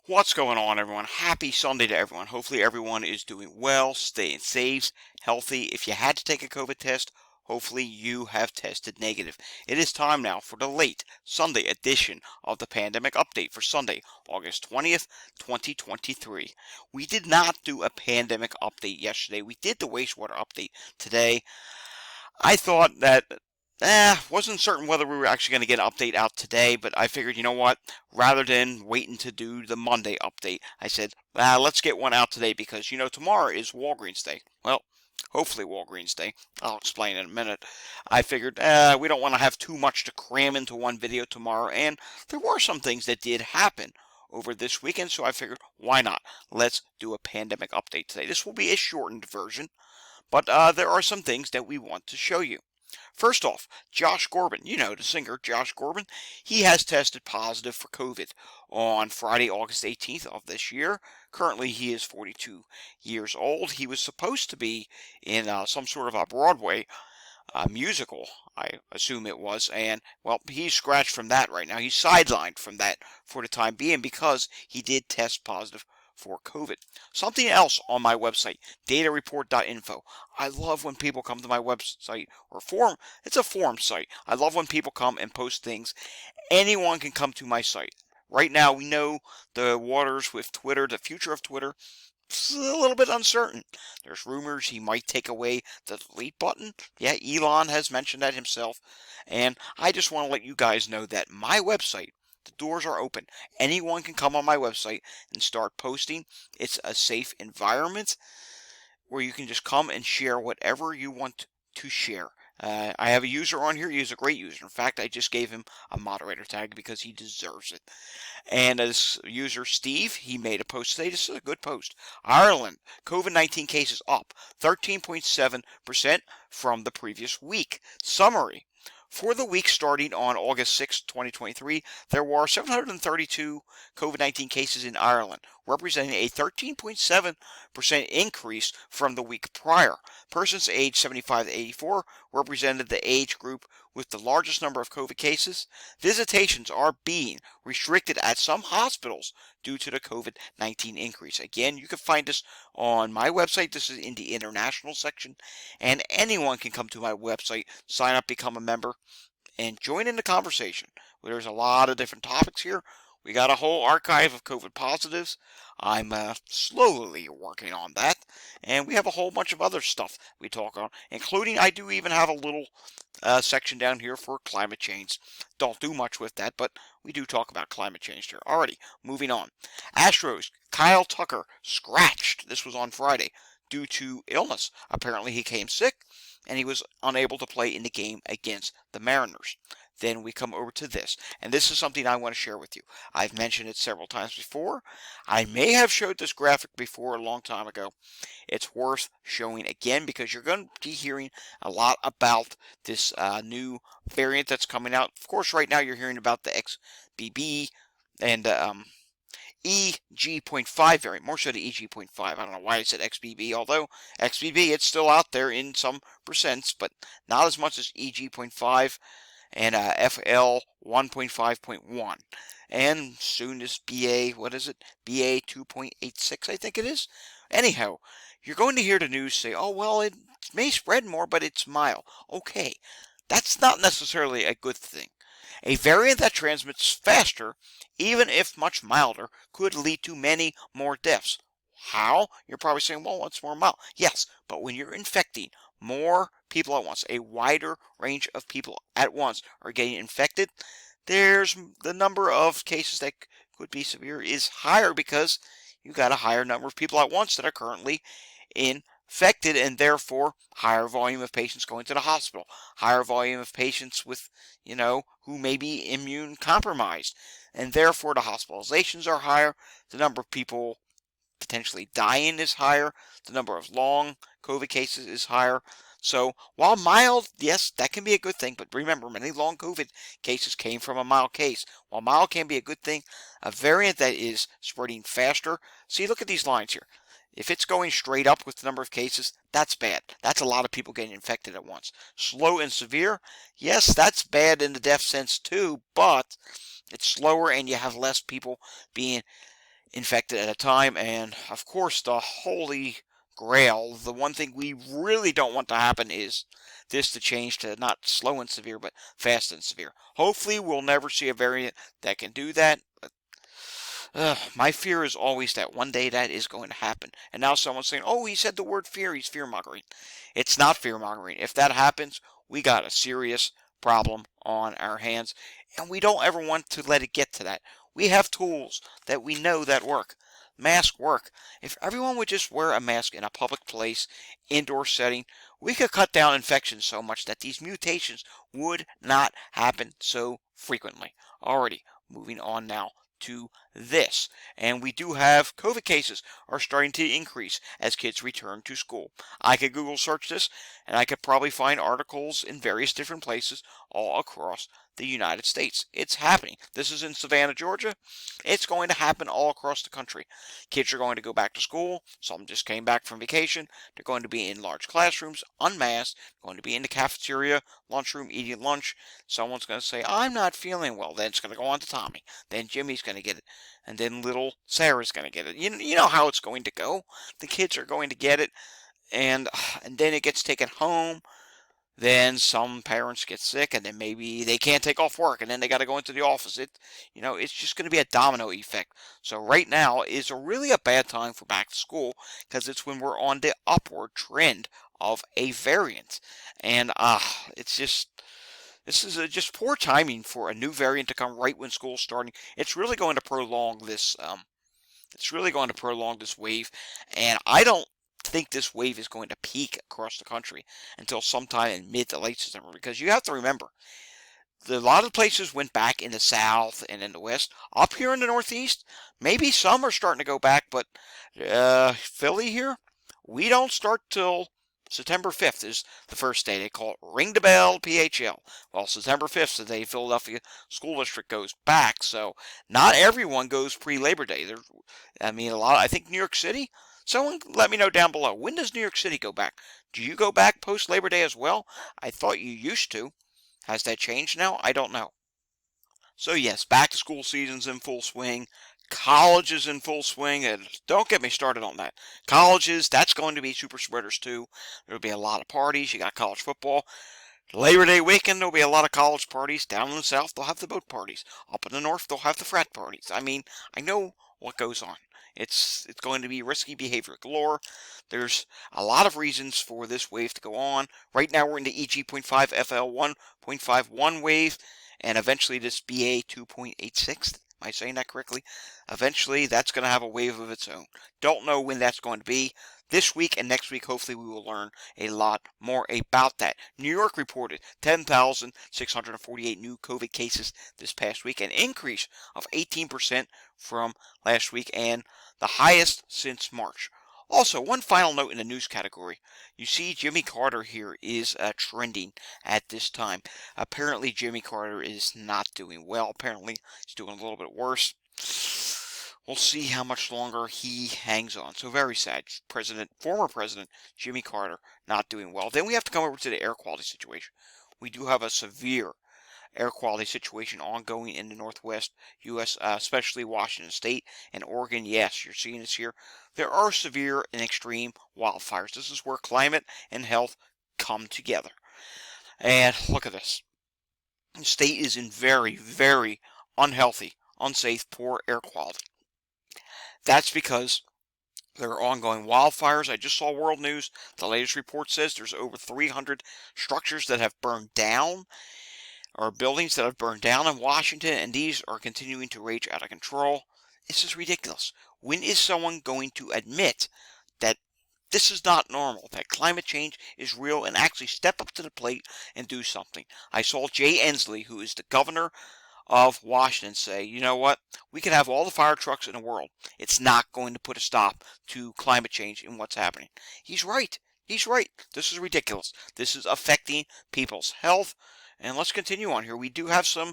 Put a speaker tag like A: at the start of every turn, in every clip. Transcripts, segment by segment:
A: What's going on, everyone? Happy Sunday to everyone. Hopefully, everyone is doing well, staying safe, healthy. If you had to take a COVID test, hopefully you have tested negative. It is time now for the late Sunday edition of the Pandemic Update for Sunday, August 20th, 2023. We did not do a pandemic update yesterday. We did the wastewater update today. I thought that wasn't certain whether we were actually going to get an update out today, but I figured, you know what? Rather than waiting to do the Monday update, I said, let's get one out today because, tomorrow is Walgreens Day. Well, hopefully Walgreens Day. I'll explain in a minute. I figured we don't want to have too much to cram into one video tomorrow, and there were some things that did happen over this weekend, so I figured, why not? Let's do a pandemic update today. This will be a shortened version, but there are some things that we want to show you. First off, Josh Groban, the singer Josh Groban, he has tested positive for COVID on Friday, August 18th of this year. Currently, he is 42 years old. He was supposed to be in some sort of a Broadway musical, I assume it was, and, well, he's scratched from that right now. He's sidelined from that for the time being because he did test positive for COVID. Something else on my website, datareport.info. I love when people come to my website or forum. It's a forum site. I love when people come and post things. Anyone can come to my site. Right now, we know the waters with Twitter, the future of Twitter, it's a little bit uncertain. There's rumors he might take away the delete button. Yeah, Elon has mentioned that himself. And I just want to let you guys know that my website, the doors are open. Anyone can come on my website and start posting. It's a safe environment where you can just come and share whatever you want to share. I have a user on here. He's a great user. In fact, I just gave him a moderator tag because he deserves it. And as user Steve, he made a post today. This is a good post. Ireland, COVID-19 cases up 13.7% from the previous week. Summary. For the week starting on August 6, 2023, there were 732 COVID-19 cases in Ireland, representing a 13.7% increase from the week prior. Persons aged 75 to 84 represented the age group with the largest number of COVID cases. Visitations are being restricted at some hospitals due to the COVID-19 increase. Again, you can find this on my website. This is in the international section, and anyone can come to my website, sign up, become a member, and join in the conversation. There's a lot of different topics here. We got a whole archive of COVID positives. I'm slowly working on that. And we have a whole bunch of other stuff we talk on, including I do even have a little section down here for climate change. Don't do much with that, but we do talk about climate change here. Alrighty, moving on. Astros, Kyle Tucker, scratched. This was on Friday due to illness. Apparently he came sick and he was unable to play in the game against the Mariners. Then we come over to this, and this is something I want to share with you. I've mentioned it several times before. I may have showed this graphic before a long time ago. It's worth showing again because you're going to be hearing a lot about this new variant that's coming out. Of course, right now you're hearing about the XBB and EG.5 variant, more so the EG.5. I don't know why I said XBB, although XBB, it's still out there in some percents, but not as much as EG.5 and FL 1.5.1. And soon this BA, what is it? BA 2.86, I think it is. Anyhow, you're going to hear the news say, oh, well, it may spread more, but it's mild. Okay, that's not necessarily a good thing. A variant that transmits faster, even if much milder, could lead to many more deaths. How? You're probably saying, well, what's more mild? Yes, but when you're infecting more people at once, a wider range of people at once are getting infected, there's the number of cases that could be severe is higher because you got a higher number of people at once that are currently infected, and therefore higher volume of patients going to the hospital, higher volume of patients with, who may be immune compromised, and therefore the hospitalizations are higher, the number of people potentially dying is higher, the number of long COVID cases is higher. So while mild, yes, that can be a good thing, but remember, many long COVID cases came from a mild case. While mild can be a good thing, a variant that is spreading faster, see, look at these lines here. If it's going straight up with the number of cases, that's bad. That's a lot of people getting infected at once. Slow and severe, yes, that's bad in the death sense too, but it's slower and you have less people being infected at a time. And of course, the holy grail, the one thing we really don't want to happen is this to change to not slow and severe, but fast and severe. Hopefully, we'll never see a variant that can do that. My fear is always that one day that is going to happen. And now someone's saying, oh, he said the word fear, he's fear mongering. It's not fear mongering. If that happens, we got a serious problem on our hands. And we don't ever want to let it get to that. We have tools that we know that work. Masks work. If everyone would just wear a mask in a public place, indoor setting, we could cut down infections so much that these mutations would not happen so frequently. Alrighty, moving on now to this. And we do have COVID cases are starting to increase as kids return to school. I could Google search this and I could probably find articles in various different places all across the United States. It's happening. This is in Savannah, Georgia. It's going to happen all across the country. Kids are going to go back to school. Some just came back from vacation. They're going to be in large classrooms, unmasked, going to be in the cafeteria, lunchroom, eating lunch. Someone's going to say, I'm not feeling well. Then it's going to go on to Tommy. Then Jimmy's going to get it. And then little Sarah's going to get it. You know how it's going to go. The kids are going to get it. And then it gets taken home. Then some parents get sick, and then maybe they can't take off work, and then they got to go into the office. It's just going to be a domino effect. So right now is really a bad time for back to school because it's when we're on the upward trend of a variant, and it's just this is just poor timing for a new variant to come right when school's starting. It's really going to prolong this. It's really going to prolong this wave, and I don't think this wave is going to peak across the country until sometime in mid to late September, because you have to remember a lot of places went back in the south and in the west. Up here in the northeast, maybe some are starting to go back, but Philly here, we don't start till September 5th is the first day. They call it Ring the Bell PHL. Well, September 5th is the day Philadelphia School District goes back, so not everyone goes pre-Labor Day. I think New York City. Someone let me know down below. When does New York City go back? Do you go back post Labor Day as well? I thought you used to. Has that changed now? I don't know. So yes, back to school season's in full swing. College is in full swing, and don't get me started on that. Colleges, that's going to be super spreaders too. There'll be a lot of parties. You got college football. Labor Day weekend, there'll be a lot of college parties. Down in the south, they'll have the boat parties. Up in the north, they'll have the frat parties. I know what goes on. It's going to be risky behavior galore. There's a lot of reasons for this wave to go on. Right now, we're in the EG.5 FL1.51 wave, and eventually this BA 2.86. Am I saying that correctly? Eventually, that's going to have a wave of its own. Don't know when that's going to be. This week and next week, hopefully, we will learn a lot more about that. New York reported 10,648 new COVID cases this past week, an increase of 18% from last week, and the highest since March. Also, one final note in the news category. You see Jimmy Carter here is trending at this time. Apparently, Jimmy Carter is not doing well. Apparently, he's doing a little bit worse. We'll see how much longer he hangs on. So very sad. Former President Jimmy Carter not doing well. Then we have to come over to the air quality situation. We do have a severe air quality situation ongoing in the Northwest U.S., especially Washington State and Oregon. Yes, you're seeing this here. There are severe and extreme wildfires. This is where climate and health come together. And look at this. The state is in very, very unhealthy, unsafe, poor air quality. That's because there are ongoing wildfires. I just saw World News. The latest report says there's over 300 structures that have burned down, or buildings that have burned down in Washington, and these are continuing to rage out of control. This is ridiculous. When is someone going to admit that this is not normal, that climate change is real, and actually step up to the plate and do something? I saw Jay Inslee, who is the governor of Washington, say, you know what, we can have all the fire trucks in the world. It's not going to put a stop to climate change and what's happening. He's right. He's right. This is ridiculous. This is affecting people's health. And let's continue on here. We do have some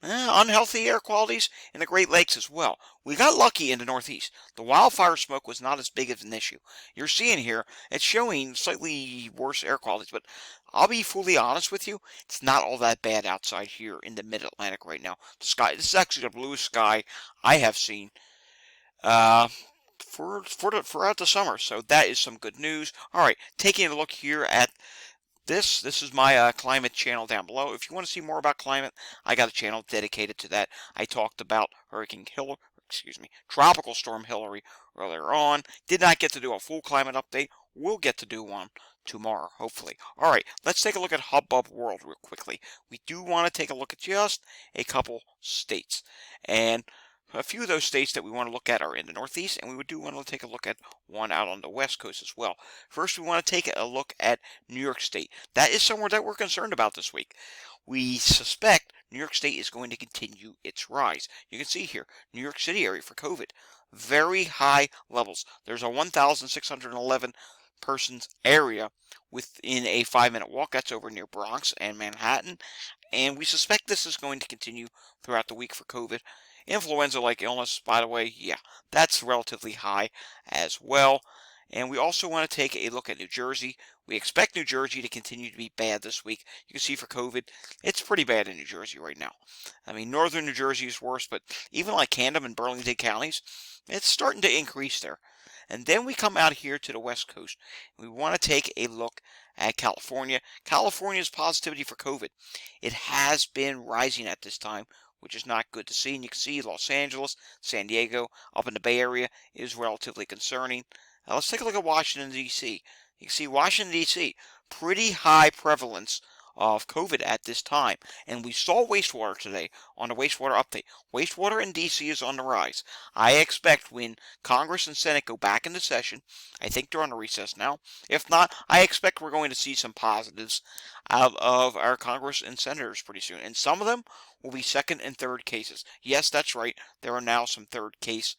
A: unhealthy air qualities in the Great Lakes as well. We got lucky in the Northeast. The wildfire smoke was not as big of an issue. You're seeing here, it's showing slightly worse air qualities, but I'll be fully honest with you, it's not all that bad outside here in the mid-Atlantic right now. The sky, this is actually the bluest sky I have seen uh, throughout the summer. So that is some good news. All right, taking a look here at this is my climate channel down below. If you want to see more about climate, I got a channel dedicated to that. I talked about Tropical Storm Hillary earlier on. Did not get to do a full climate update. We'll get to do one tomorrow, hopefully. All right, let's take a look at Hubbub World real quickly. We do want to take a look at just a couple states. And a few of those states that we want to look at are in the Northeast, and we do want to take a look at one out on the West Coast as well. First, we want to take a look at New York State. That is somewhere that we're concerned about this week. We suspect New York State is going to continue its rise. You can see here, New York City area for COVID, very high levels. There's a 1,611 persons area within a 5-minute walk. That's over near Bronx and Manhattan. And we suspect this is going to continue throughout the week for COVID. Influenza-like illness, by the way, yeah, that's relatively high as well. And we also want to take a look at New Jersey. We expect New Jersey to continue to be bad this week. You can see for COVID, it's pretty bad in New Jersey right now. I mean, northern New Jersey is worse, but even like Camden and Burlington counties, it's starting to increase there. And then we come out here to the West Coast. We want to take a look at California. California's positivity for COVID, it has been rising at this time, which is not good to see. And you can see Los Angeles, San Diego, up in the Bay Area is relatively concerning. Now let's take a look at Washington, D.C. You can see Washington, D.C., pretty high prevalence of COVID at this time. And we saw wastewater today on the wastewater update. Wastewater in D.C. is on the rise. I expect when Congress and Senate go back into session, I think they're on a recess now. If not, I expect we're going to see some positives out of our Congress and senators pretty soon. And some of them will be second and third cases. Yes, that's right. There are now some third case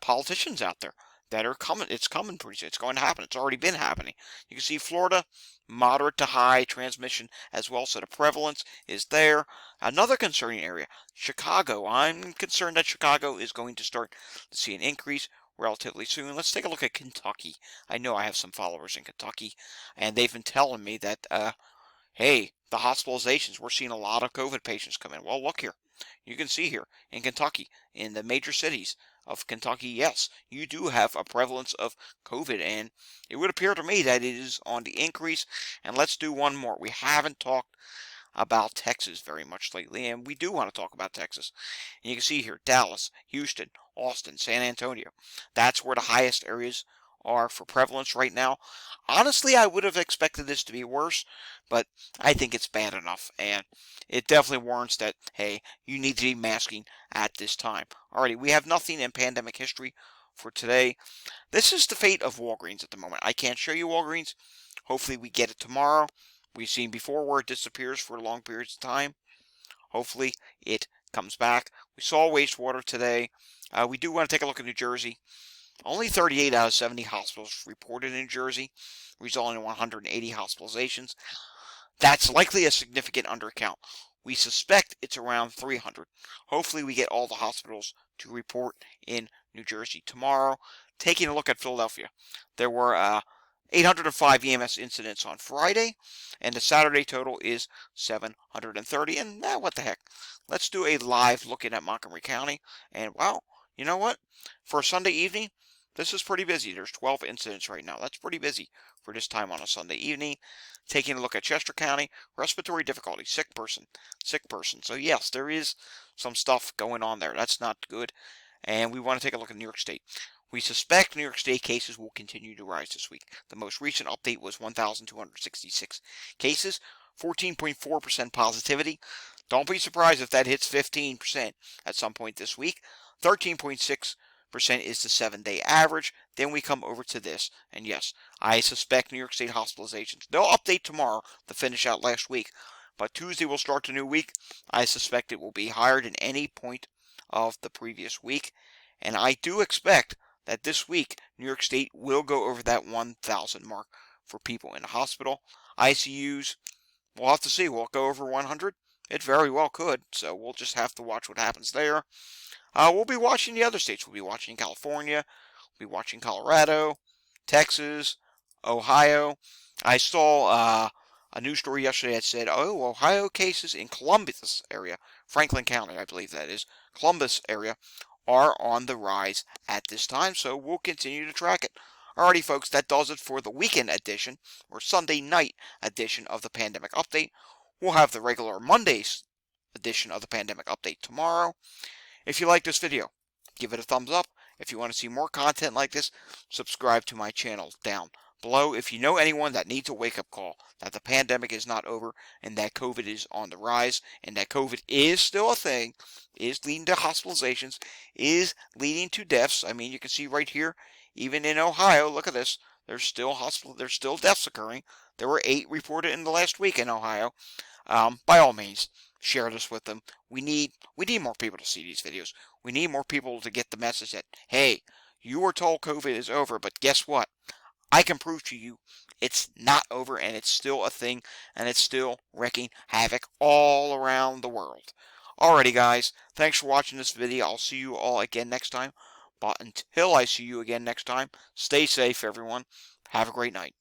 A: politicians out there that are coming. It's coming pretty soon. It's going to happen. It's already been happening. You can see Florida, moderate to high transmission as well, so the prevalence is there. Another concerning area, Chicago. I'm concerned that Chicago is going to start to see an increase relatively soon. Let's take a look at Kentucky. I know I have some followers in Kentucky, and they've been telling me that, hey, the hospitalizations, we're seeing a lot of COVID patients come in. Well, look here. You can see here in Kentucky, in the major cities of Kentucky, yes, you do have a prevalence of COVID, and it would appear to me that it is on the increase. And let's do one more. We haven't talked about Texas very much lately, and we do want to talk about Texas. And you can see here, Dallas, Houston, Austin, San Antonio. That's where the highest areas are for prevalence right now. Honestly, I would have expected this to be worse, but I think it's bad enough, and it definitely warrants that, hey, you need to be masking at this time. Alrighty, we have nothing in pandemic history for today. This is the fate of Walgreens at the moment. I can't show you Walgreens. Hopefully we get it tomorrow. We've seen before where it disappears for long periods of time. Hopefully it comes back. We saw wastewater today. We do want to take a look at New Jersey. Only 38 out of 70 hospitals reported in New Jersey, resulting in 180 hospitalizations. That's likely a significant undercount. We suspect it's around 300. Hopefully we get all the hospitals to report in New Jersey tomorrow. Taking a look at Philadelphia, there were 805 EMS incidents on Friday, and the Saturday total is 730. And what the heck? Let's do a live looking at Montgomery County. And wow, you know what? For a Sunday evening, this is pretty busy. There's 12 incidents right now. That's pretty busy for this time on a Sunday evening. Taking a look at Chester County, respiratory difficulty, sick person. So yes, there is some stuff going on there. That's not good. And we want to take a look at New York State. We suspect New York State cases will continue to rise this week. The most recent update was 1,266 cases, 14.4% positivity. Don't be surprised if that hits 15% at some point this week. 13.6% is the 7-day average. Then we come over to this, and yes, I suspect New York State hospitalizations. They'll update tomorrow to finish out last week, but Tuesday will start the new week. I suspect it will be higher than any point of the previous week, and I do expect that this week New York State will go over that 1,000 mark for people in the hospital. ICUs, we'll have to see. Will it go over 100? It very well could, so we'll just have to watch what happens there. We'll be watching the other states. We'll be watching California. We'll be watching Colorado, Texas, Ohio. I saw a news story yesterday that said, oh, Ohio cases in Columbus area, Franklin County, I believe that is, Columbus area, are on the rise at this time, so we'll continue to track it. Alrighty, folks, that does it for the weekend edition, or Sunday night edition of the Pandemic Update. We'll have the regular Monday's edition of the Pandemic Update tomorrow. If you like this video, give it a thumbs up. If you want to see more content like this, subscribe to my channel down below. If you know anyone that needs a wake-up call, that the pandemic is not over, and that COVID is on the rise, and that COVID is still a thing, is leading to hospitalizations, is leading to deaths. I mean, you can see right here, even in Ohio, look at this, there's still deaths occurring. There were 8 reported in the last week in Ohio. By all means, share this with them. We need more people to see these videos. We need more people to get the message that, hey, you were told COVID is over, but guess what? I can prove to you it's not over, and it's still a thing, and it's still wreaking havoc all around the world. Alrighty, guys, thanks for watching this video. I'll see you all again next time. But until I see you again next time, stay safe, everyone. Have a great night.